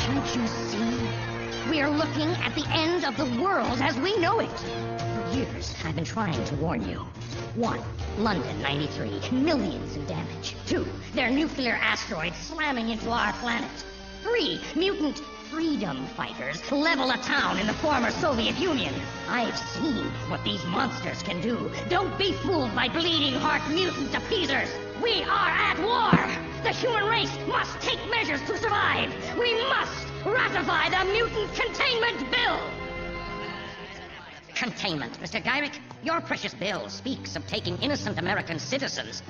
Can't you see? We're looking at the end of the world as we know it. For years, I've been trying to warn you. 1. London, 93. Millions in damage. 2. Their nuclear asteroids slamming into our planet. 3. Mutant freedom fighters level a town in the former Soviet Union. I've seen what these monsters can do. Don't be fooled by bleeding heart mutant appeasers. We are at war. The human race must take measures to survive. We must ratify the Mutant Containment Bill. Containment, Mr. Gyrick. Your precious bill speaks of taking innocent American citizens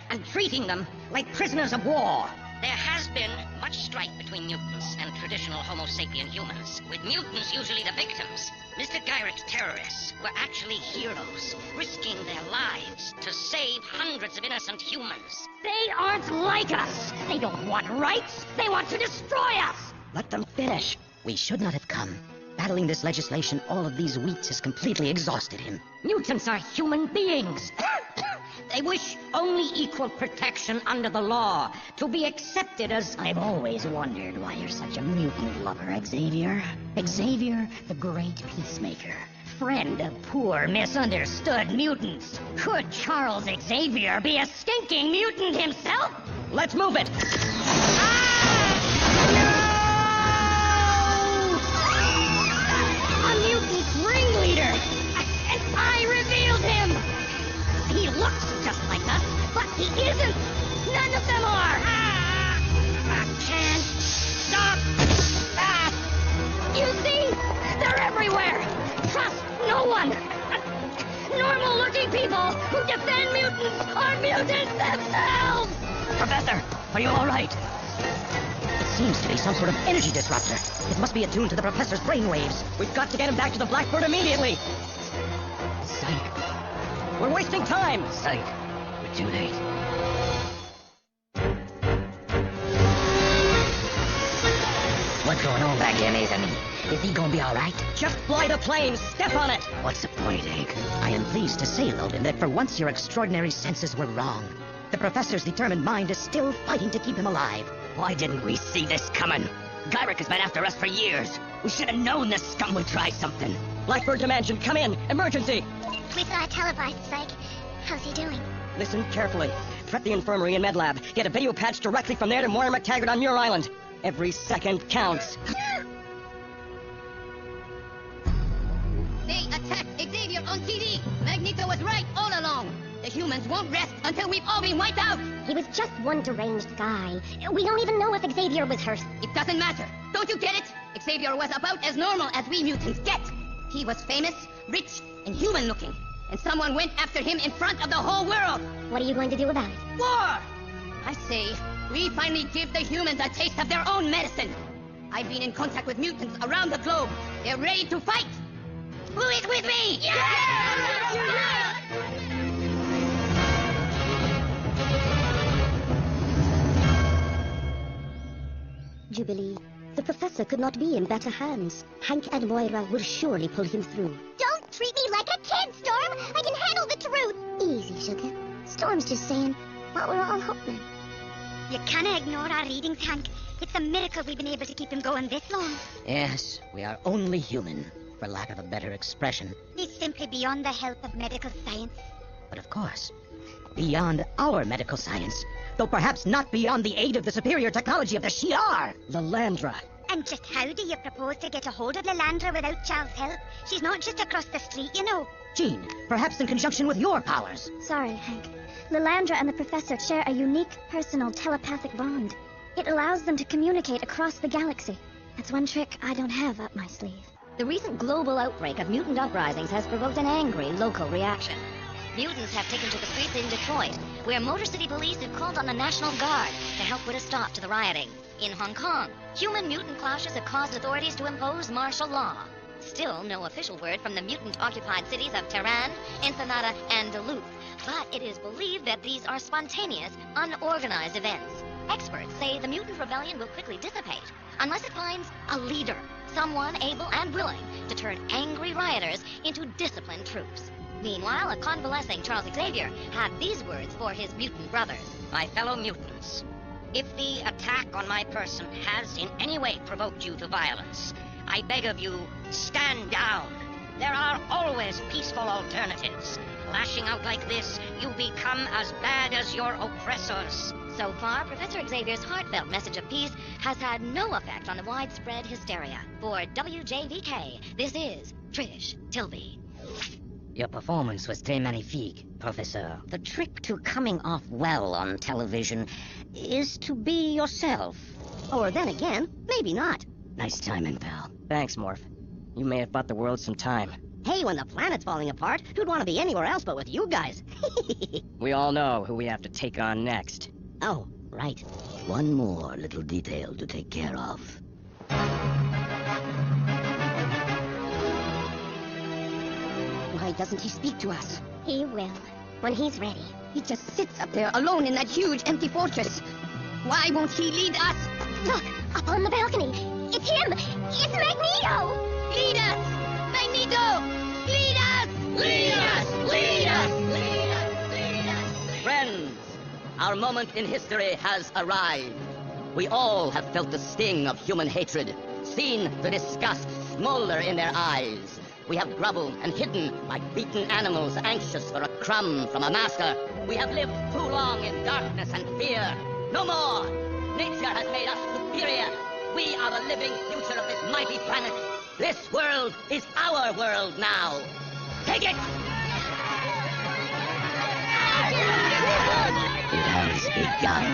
and treating them like prisoners of war. There has been much strife between mutants and traditional Homo sapien humans, with mutants usually the victims. Mr. Gyrick's terrorists were actually heroes, risking their lives to save hundreds of innocent humans. They aren't like us. They don't want rights. They want to destroy us. Let them finish. We should not have come. Battling this legislation all of these weeks has completely exhausted him. Mutants are human beings. They wish only equal protection under the law, to be accepted as... I've always wondered why you're such a mutant lover, Xavier. Xavier, the great peacemaker. Friend of poor, misunderstood mutants. Could Charles Xavier be a stinking mutant himself? Let's move it! A mutant ringleader! And I revealed him! He looks just like us, but he isn't! None of them are! I can't stop! You see? They're everywhere! Trust no one! Normal-looking people who defend mutants are mutants themselves! Professor, are you all right? It seems to be some sort of energy disruptor. It must be attuned to the professor's brainwaves. We've got to get him back to the Blackbird immediately! Psych. We're wasting time! Psych. We're too late. What's going on back here, Nathan? Is he gonna be alright? Just fly the plane! Step on it! What's the point, Hank? I am pleased to say, Logan, that for once your extraordinary senses were wrong. The professor's determined mind is still fighting to keep him alive. Why didn't we see this coming? Gyrick has been after us for years. We should have known this scum would try something. Blackbird Dimension, come in! Emergency! We saw a televised psych. How's he doing? Listen carefully. Threat the infirmary and medlab. Get a video patch directly from there to Moira McTaggart on Muir Island. Every second counts. They attacked Xavier on TV! Magneto was right all along! The humans won't rest until we've all been wiped out! He was just one deranged guy. We don't even know if Xavier was hurt. It doesn't matter. Don't you get it? Xavier was about as normal as we mutants get. He was famous, rich, and human-looking. And someone went after him in front of the whole world. What are you going to do about it? War! I say, we finally give the humans a taste of their own medicine. I've been in contact with mutants around the globe. They're ready to fight. Who is with me? Yeah! Jubilee, the professor could not be in better hands. Hank and Moira will surely pull him through. Don't treat me like a kid, Storm! I can handle the truth! Easy, sugar. Storm's just saying what we're all hoping. You cannot ignore our readings, Hank. It's a miracle we've been able to keep him going this long. Yes, we are only human, for lack of a better expression. It's simply beyond the help of medical science. But of course, beyond our medical science, though perhaps not beyond the aid of the superior technology of the Shi'ar. Lalandra. And just how do you propose to get a hold of Lalandra without Charles' help? She's not just across the street, you know. Jean, perhaps in conjunction with your powers. Sorry, Hank. Lalandra and the professor share a unique, personal telepathic bond. It allows them to communicate across the galaxy. That's one trick I don't have up my sleeve. The recent global outbreak of mutant uprisings has provoked an angry local reaction. Mutants have taken to the streets in Detroit, where Motor City Police have called on the National Guard to help put a stop to the rioting. In Hong Kong, human-mutant clashes have caused authorities to impose martial law. Still no official word from the mutant-occupied cities of Tehran, Ensenada, and Duluth, but it is believed that these are spontaneous, unorganized events. Experts say the mutant rebellion will quickly dissipate unless it finds a leader, someone able and willing to turn angry rioters into disciplined troops. Meanwhile, a convalescing Charles Xavier had these words for his mutant brothers. My fellow mutants, If the attack on my person has in any way provoked you to violence, I beg of you, stand down. There are always peaceful alternatives. Lashing out like this, you become as bad as your oppressors. So far, Professor Xavier's heartfelt message of peace has had no effect on the widespread hysteria. For WJVK, this is Trish Tilby. Your performance was très magnifique, Professor. The trick to coming off well on television is to be yourself. Or then again, maybe not. Nice timing, pal. Thanks, Morph. You may have bought the world some time. Hey, when the planet's falling apart, who'd want to be anywhere else but with you guys? We all know who we have to take on next. Oh, right. One more little detail to take care of. Why doesn't he speak to us? He will, when he's ready. He just sits up there alone in that huge empty fortress. Why won't he lead us? Look, up on the balcony. It's him! It's Magneto! Lead us! Magneto! Lead us! Lead us! Lead us! Lead us! Lead us! Friends, our moment in history has arrived. We all have felt the sting of human hatred, seen the disgust smolder in their eyes. We have groveled and hidden like beaten animals anxious for a crumb from a master. We have lived too long in darkness and fear. No more! Nature has made us superior. We are the living future of this mighty planet. This world is our world now. Take it! It has begun.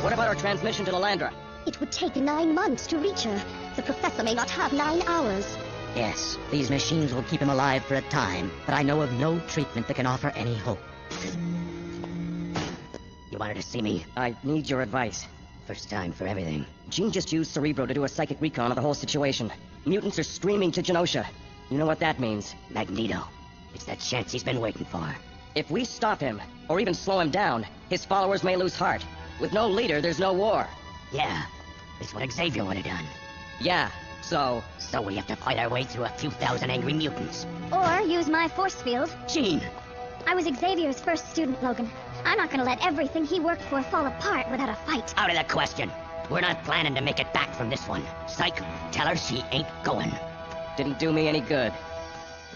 What about our transmission to Lalandra? It would take 9 months to reach her. The professor may not have 9 hours. Yes, these machines will keep him alive for a time, but I know of no treatment that can offer any hope. You wanted to see me? I need your advice. First time for everything. Jean just used Cerebro to do a psychic recon of the whole situation. Mutants are streaming to Genosha. You know what that means? Magneto. It's that chance he's been waiting for. If we stop him, or even slow him down, his followers may lose heart. With no leader, there's no war. Yeah, it's what Xavier would have done. Yeah, so we have to fight our way through a few thousand angry mutants. Or use my force field. Jean! I was Xavier's first student, Logan. I'm not gonna let everything he worked for fall apart without a fight. Out of the question. We're not planning to make it back from this one. Psych, tell her she ain't going. didn't do me any good.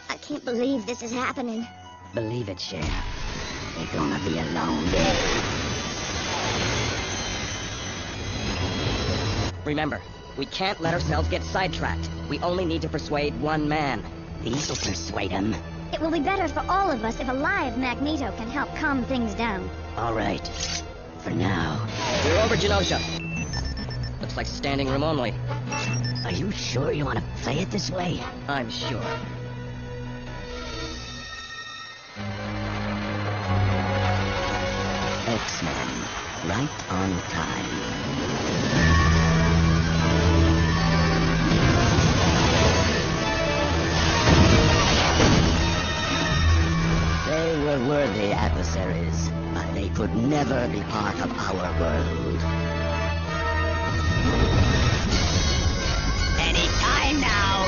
I can't believe this is happening. Believe it, Sheriff. They're gonna be alone. Remember, we can't let ourselves get sidetracked. We only need to persuade one man. These'll persuade him. It will be better for all of us if a live Magneto can help calm things down. All right. For now. We're over Genosha. Looks like standing room only. Are you sure you want to play it this way? I'm sure. X-Men. Right on time. They were worthy adversaries, but they could never be part of our world. Any time now!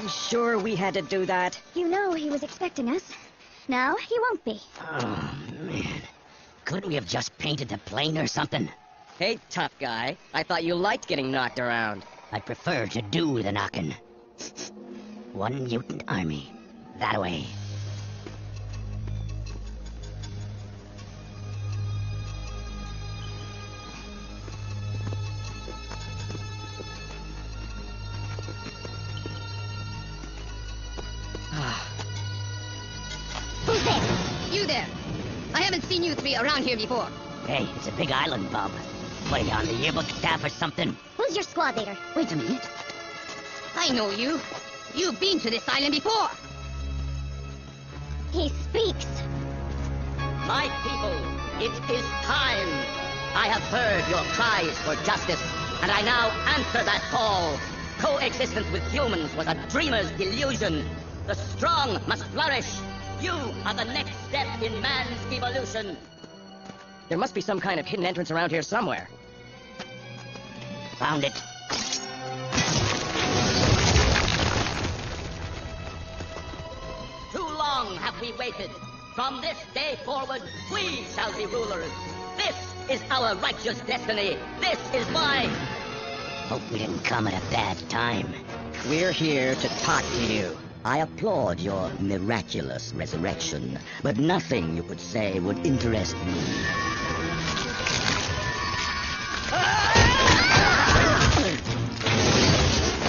You sure we had to do that? You know he was expecting us. Now he won't be. Oh, man. Couldn't we have just painted the plane or something? Hey, tough guy. I thought you liked getting knocked around. I prefer to do the knocking. One mutant army. That way. Who's there? You there! I haven't seen you three around here before. Hey, it's a big island, Bob. What, are you on the yearbook staff or something? Who's your squad leader? Wait a minute. I know you. You've been to this island before. He speaks. My people, it is time. I have heard your cries for justice, and I now answer that call. Coexistence with humans was a dreamer's delusion. The strong must flourish. You are the next step in man's evolution. There must be some kind of hidden entrance around here somewhere. Found it. Too long have we waited. From this day forward, we shall be rulers. This is our righteous destiny. This is why... Hope we didn't come at a bad time. We're here to talk to you. I applaud your miraculous resurrection, but nothing you could say would interest me.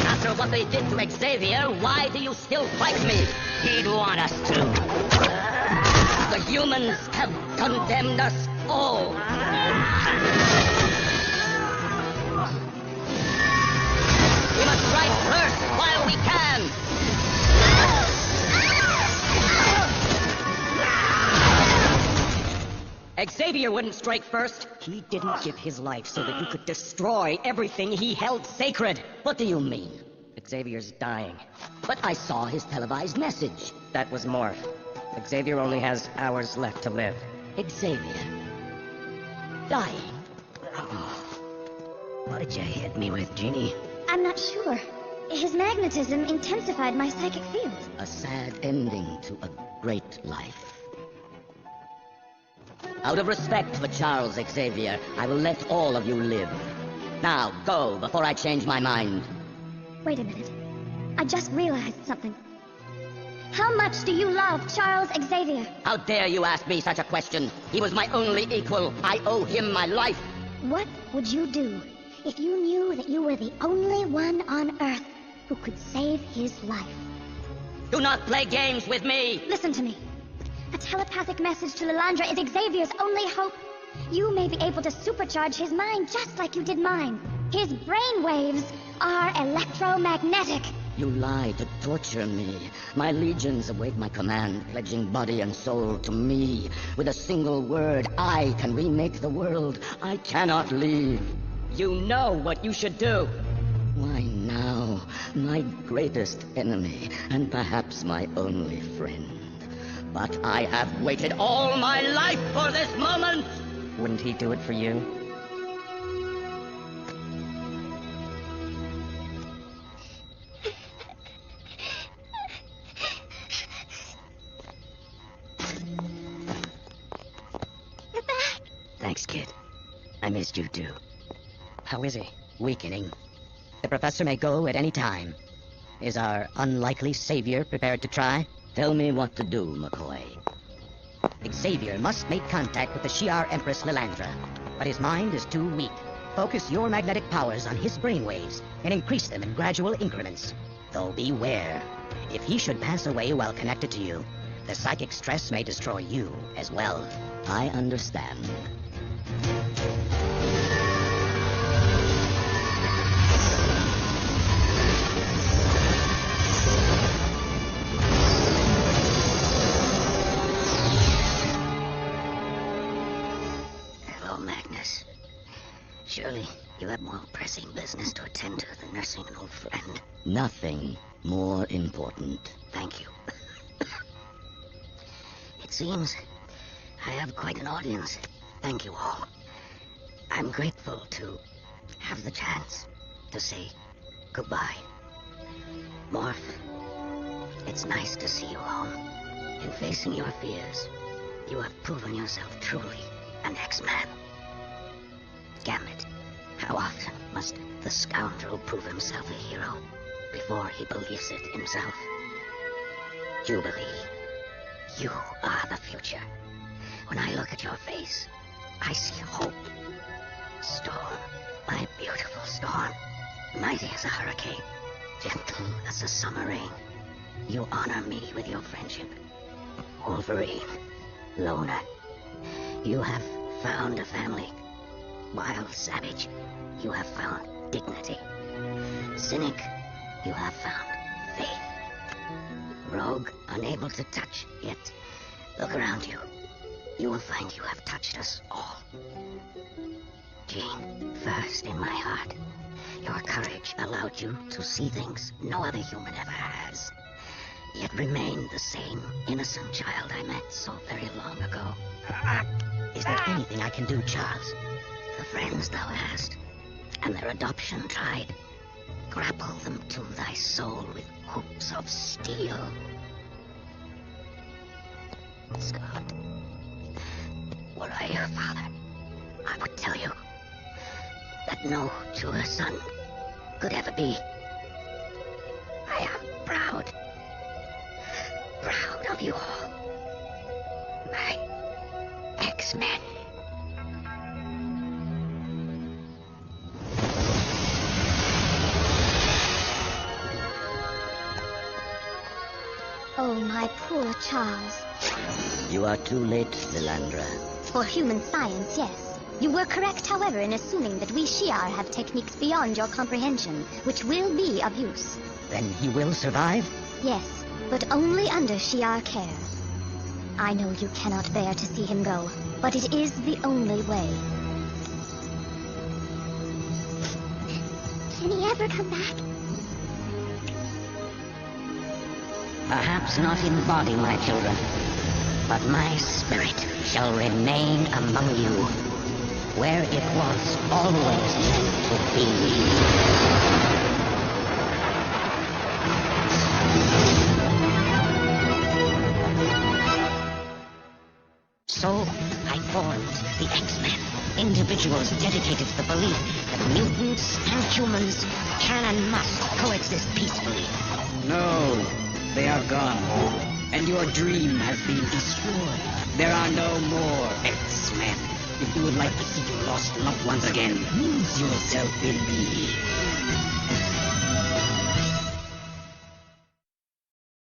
After what they did to Xavier, why do you still fight me? He'd want us to. The humans have condemned us all. We must strike first while we can. Xavier wouldn't strike first. He didn't give his life so that you could destroy everything he held sacred. What do you mean? Xavier's dying. But I saw his televised message. That was Morph. Xavier only has hours left to live. Xavier. Dying. What did you hit me with, Jeannie? I'm not sure. His magnetism intensified my psychic field. A sad ending to a great life. Out of respect for Charles Xavier, I will let all of you live. Now, go before I change my mind. Wait a minute. I just realized something. How much do you love Charles Xavier? How dare you ask me such a question? He was my only equal. I owe him my life. What would you do if you knew that you were the only one on Earth who could save his life? Do not play games with me. Listen to me. A telepathic message to Lilandra is Xavier's only hope. You may be able to supercharge his mind just like you did mine. His brain waves are electromagnetic. You lie to torture me. My legions await my command, pledging body and soul to me. With a single word, I can remake the world. I cannot leave. You know what you should do. Why now, my greatest enemy, and perhaps my only friend. But I have waited all my life for this moment! Wouldn't he do it for you? You're back! Thanks, kid. I missed you too. How is he? Weakening. The professor may go at any time. Is our unlikely savior prepared to try? Tell me what to do, McCoy. Xavier must make contact with the Shi'ar Empress Lilandra, but his mind is too weak. Focus your magnetic powers on his brainwaves and increase them in gradual increments. Though beware. If he should pass away while connected to you, the psychic stress may destroy you as well. I understand. Magnus. Surely you have more pressing business to attend to than nursing an old friend. Nothing more important. Thank you. It seems I have quite an audience. Thank you all. I'm grateful to have the chance to say goodbye. Morph, it's nice to see you home. In facing your fears, you have proven yourself truly an X-Man. Gambit, how often must the scoundrel prove himself a hero before he believes it himself? Jubilee, you are the future. When I look at your face, I see hope. Storm, my beautiful Storm, mighty as a hurricane, gentle as a summer rain. You honor me with your friendship. Wolverine, Loner, you have found a family. Wild Savage, you have found dignity. Cynic, you have found faith. Rogue, unable to touch, yet look around you. You will find you have touched us all. Jean, first in my heart, your courage allowed you to see things no other human ever has. Yet remain the same innocent child I met so very long ago. Is there anything I can do, Charles? The friends thou hast, and their adoption tribe. Grapple them to thy soul with hoops of steel. Scott, were I your father, I would tell you that no truer son could ever be. I am proud of you all, my X-Men. Oh, my poor Charles. You are too late, Lilandra. For human science, yes. You were correct, however, in assuming that we Shi'ar have techniques beyond your comprehension, which will be of use. Then he will survive? Yes, but only under Shi'ar care. I know you cannot bear to see him go, but it is the only way. Can he ever come back? Perhaps not in body, my children, but my spirit shall remain among you, where it was always meant to be. So I formed the X-Men, individuals dedicated to the belief that mutants and humans can and must coexist peacefully. No, they are gone. And your dream has been destroyed. There are no more X-Men. If you would like to see your lost loved ones again, lose yourself in me.